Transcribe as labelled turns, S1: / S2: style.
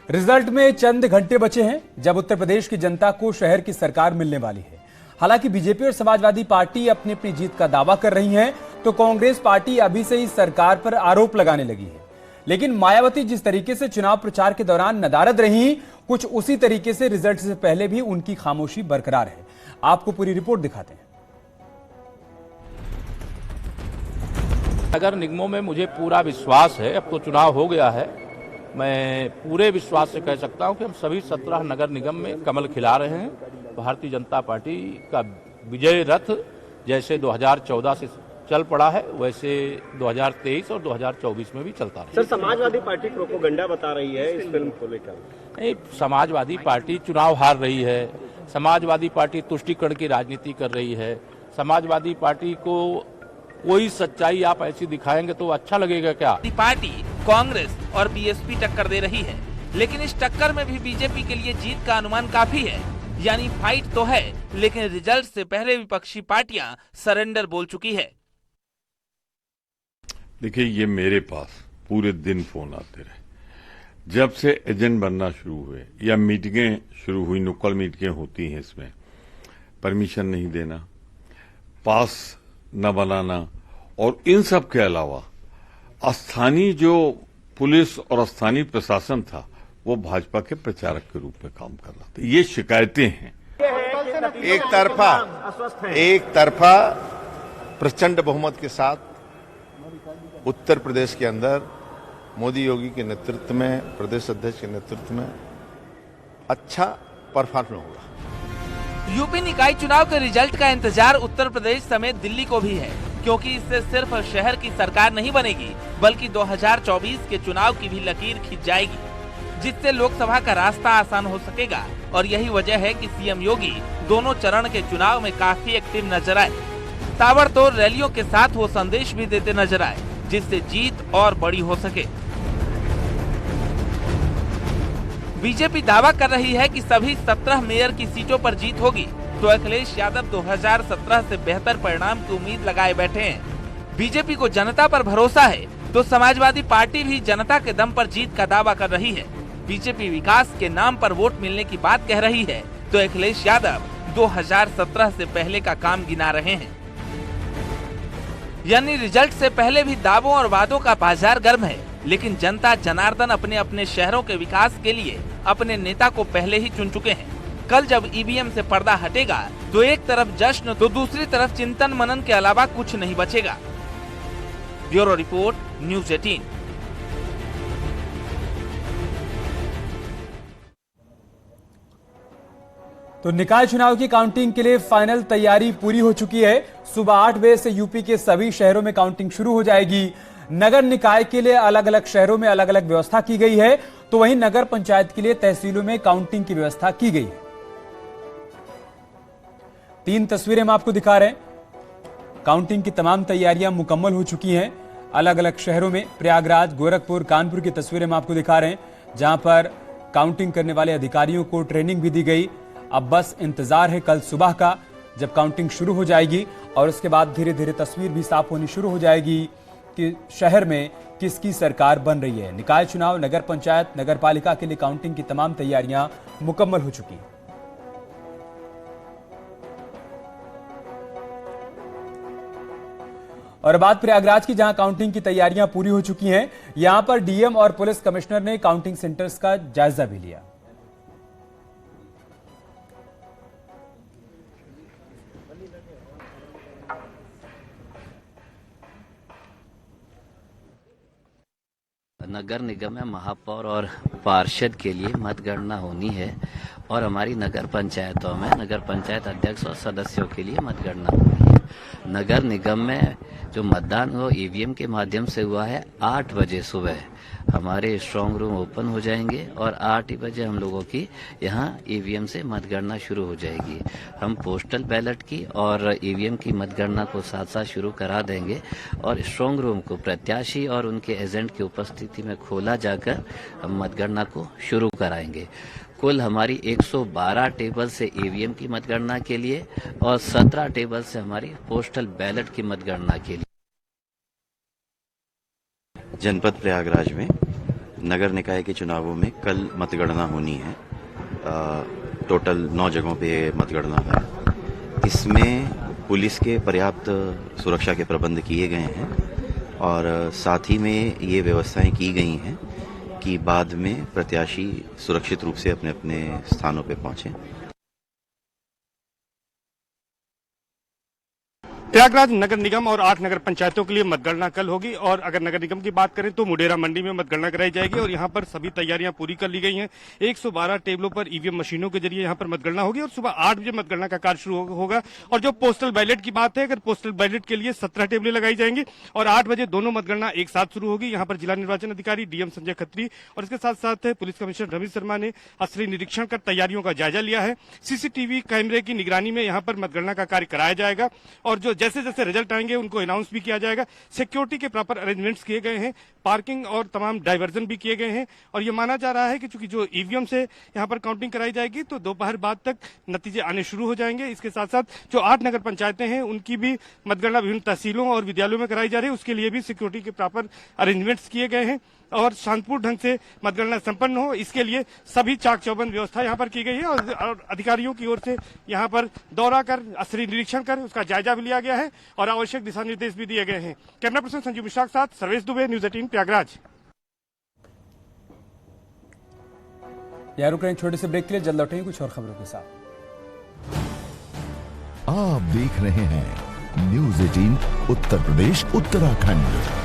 S1: Result में चंद घंटे बचे हैं जब उत्तर प्रदेश की जनता को शहर की सरकार मिलने वाली है। हालांकि बीजेपी और समाजवादी पार्टी अपनी अपनी जीत का दावा कर रही हैं, तो कांग्रेस पार्टी अभी से ही सरकार पर आरोप लगाने लगी है। लेकिन मायावती जिस तरीके से चुनाव प्रचार के दौरान नदारद रही, कुछ उसी तरीके से रिजल्ट से पहले भी उनकी खामोशी बरकरार है। आपको पूरी रिपोर्ट दिखाते हैं।
S2: नगर निगमों में मुझे पूरा विश्वास है। अब तो चुनाव हो गया है, मैं पूरे विश्वास से कह सकता हूं कि हम सभी 17 नगर निगम में कमल खिला रहे हैं। भारतीय जनता पार्टी का विजय रथ जैसे 2014 से चल पड़ा है, वैसे 2023 और 2024 में भी चलता है।
S3: सर, समाजवादी पार्टी प्रोपोगंडा बता रही है इस फिल्म को लेकर।
S2: नहीं, समाजवादी पार्टी चुनाव हार रही है, समाजवादी पार्टी तुष्टीकरण की राजनीति कर रही है। समाजवादी पार्टी को कोई सच्चाई आप ऐसी दिखाएंगे तो अच्छा लगेगा क्या?
S4: पार्टी कांग्रेस और बीएसपी टक्कर दे रही है, लेकिन इस टक्कर में भी बीजेपी के लिए जीत का अनुमान काफी है। यानी फाइट तो है, लेकिन रिजल्ट से पहले विपक्षी पार्टियां सरेंडर बोल चुकी है।
S5: देखिए, ये मेरे पास पूरे दिन फोन आते रहे। जब से एजेंट बनना शुरू हुए या मीटिंगें शुरू हुई, नुक्कड़ मीटिंगें होती हैं, इसमें परमिशन नहीं देना, पास न बनाना, और इन सब के अलावा स्थानीय जो पुलिस और स्थानीय प्रशासन था वो भाजपा के प्रचारक के रूप में काम कर रहा था। ये शिकायतें हैं।
S6: एक तरफा प्रचंड बहुमत के साथ उत्तर प्रदेश के अंदर मोदी योगी के नेतृत्व में, प्रदेश अध्यक्ष के नेतृत्व में अच्छा परफॉर्म होगा।
S4: यूपी निकाय चुनाव के रिजल्ट का इंतजार उत्तर प्रदेश समेत दिल्ली को भी है, क्योंकि इससे सिर्फ शहर की सरकार नहीं बनेगी, बल्कि 2024 के चुनाव की भी लकीर खींच जाएगी, जिससे लोकसभा का रास्ता आसान हो सकेगा। और यही वजह है कि सीएम योगी दोनों चरण के चुनाव में काफी एक्टिव नजर आए। ताबड़तोड़ रैलियों के साथ वो संदेश भी देते नजर आए, जिससे जीत और बड़ी हो सके। बीजेपी दावा कर रही है कि सभी 17 मेयर की सीटों पर जीत होगी, तो अखिलेश यादव 2017 से बेहतर परिणाम की उम्मीद लगाए बैठे हैं। बीजेपी को जनता पर भरोसा है, तो समाजवादी पार्टी भी जनता के दम पर जीत का दावा कर रही है। बीजेपी विकास के नाम पर वोट मिलने की बात कह रही है, तो अखिलेश यादव 2017 से पहले का काम गिना रहे हैं। यानी रिजल्ट से पहले भी दावों और वादों का बाजार गर्म है, लेकिन जनता जनार्दन अपने अपने शहरों के विकास के लिए अपने नेता को पहले ही चुन चुके हैं। कल जब ईवीएम से पर्दा हटेगा, तो एक तरफ जश्न तो दूसरी तरफ चिंतन मनन के अलावा कुछ नहीं बचेगा। Bureau report, news 18।
S1: तो निकाय चुनाव की काउंटिंग के लिए फाइनल तैयारी पूरी हो चुकी है। सुबह 8 बजे से यूपी के सभी शहरों में काउंटिंग शुरू हो जाएगी। नगर निकाय के लिए अलग अलग शहरों में अलग अलग व्यवस्था की गई है, तो वहीं नगर पंचायत के लिए तहसीलों में काउंटिंग की व्यवस्था की गई है। 3 तस्वीरें हम आपको दिखा रहे हैं। काउंटिंग की तमाम तैयारियां मुकम्मल हो चुकी हैं। अलग अलग शहरों में प्रयागराज, गोरखपुर, कानपुर की तस्वीरें हम आपको दिखा रहे हैं, जहां पर काउंटिंग करने वाले अधिकारियों को ट्रेनिंग भी दी गई। अब बस इंतजार है कल सुबह का, जब काउंटिंग शुरू हो जाएगी, और उसके बाद धीरे धीरे तस्वीर भी साफ होनी शुरू हो जाएगी कि शहर में किसकी सरकार बन रही है। निकाय चुनाव, नगर पंचायत, नगर पालिका के लिए काउंटिंग की तमाम तैयारियां मुकम्मल हो चुकी हैं। और बात प्रयागराज की, जहां काउंटिंग की तैयारियां पूरी हो चुकी हैं। यहां पर डीएम और पुलिस कमिश्नर ने काउंटिंग सेंटर्स का जायजा भी लिया।
S7: नगर निगम में महापौर और पार्षद के लिए मतगणना होनी है, और हमारी नगर पंचायतों में नगर पंचायत अध्यक्ष और सदस्यों के लिए मतगणना होनी है। नगर निगम में जो मतदान वो ईवीएम के माध्यम से हुआ है। 8 बजे सुबह हमारे स्ट्रांग रूम ओपन हो जाएंगे और 8 ही बजे हम लोगों की यहाँ ईवीएम से मतगणना शुरू हो जाएगी। हम पोस्टल बैलेट की और ईवीएम की मतगणना को साथ साथ शुरू करा देंगे, और स्ट्रांग रूम को प्रत्याशी और उनके एजेंट की उपस्थिति में खोला जाकर हम मतगणना को शुरू कराएंगे। कुल हमारी 112 टेबल से ईवीएम की मतगणना के लिए और 17 टेबल से हमारी पोस्टल बैलेट की मतगणना के लिए।
S8: जनपद प्रयागराज में नगर निकाय के चुनावों में कल मतगणना होनी है। टोटल 9 जगहों पे मतगणना है। इसमें पुलिस के पर्याप्त सुरक्षा के प्रबंध किए गए हैं और साथ ही में ये व्यवस्थाएं की गई हैं कि बाद में प्रत्याशी सुरक्षित रूप से अपने अपने स्थानों पे पहुंचे।
S9: प्रयागराज नगर निगम और 8 नगर पंचायतों के लिए मतगणना कल होगी और अगर नगर निगम की बात करें तो मुडेरा मंडी में मतगणना कराई जाएगी और यहाँ पर सभी तैयारियां पूरी कर ली गई हैं। 112 टेबलों पर ईवीएम मशीनों के जरिए यहाँ पर मतगणना होगी और सुबह 8 बजे मतगणना का कार्य शुरू होगा। और जो पोस्टल बैलेट की बात है, अगर पोस्टल बैलेट के लिए 17 टेबलें लगाई जाएंगी और 8 बजे दोनों मतगणना एक साथ शुरू होगी। यहाँ पर जिला निर्वाचन अधिकारी डीएम संजय खत्री और इसके साथ साथ पुलिस कमिश्नर रमेश शर्मा ने स्थलीय निरीक्षण कर तैयारियों का जायजा लिया है। सीसीटीवी कैमरे की निगरानी में यहाँ पर मतगणना का कार्य कराया जाएगा और जो जैसे जैसे रिजल्ट आएंगे उनको अनाउंस भी किया जाएगा। सिक्योरिटी के प्रॉपर अरेंजमेंट्स किए गए हैं, पार्किंग और तमाम डाइवर्जन भी किए गए हैं और ये माना जा रहा है कि चूंकि जो ईवीएम से यहाँ पर काउंटिंग कराई जाएगी तो दोपहर बाद तक नतीजे आने शुरू हो जाएंगे। इसके साथ साथ जो 8 नगर पंचायतें हैं उनकी भी मतगणना विभिन्न तहसीलों और विद्यालयों में कराई जा रही है। उसके लिए भी सिक्योरिटी के प्रॉपर अरेंजमेंट्स किए गए हैं और शांतिपूर्ण ढंग से मतगणना संपन्न हो, इसके लिए सभी चाक चौबंद व्यवस्था यहाँ पर की गई है और अधिकारियों की ओर से यहाँ पर दौरा कर स्थलीय निरीक्षण कर उसका जायजा भी लिया गया है और आवश्यक दिशा निर्देश भी दिए गए हैं। कैमरा पर्सन संजीव मिश्रा के साथ सर्वेश दुबे, न्यूज 18 प्रयागराज।
S1: यार रुक रहे हैं छोटे से ब्रेक के लिए, जल्द लौटेंगे कुछ और खबरों के साथ।
S10: आप देख रहे हैं न्यूज 18 उत्तर प्रदेश उत्तराखंड।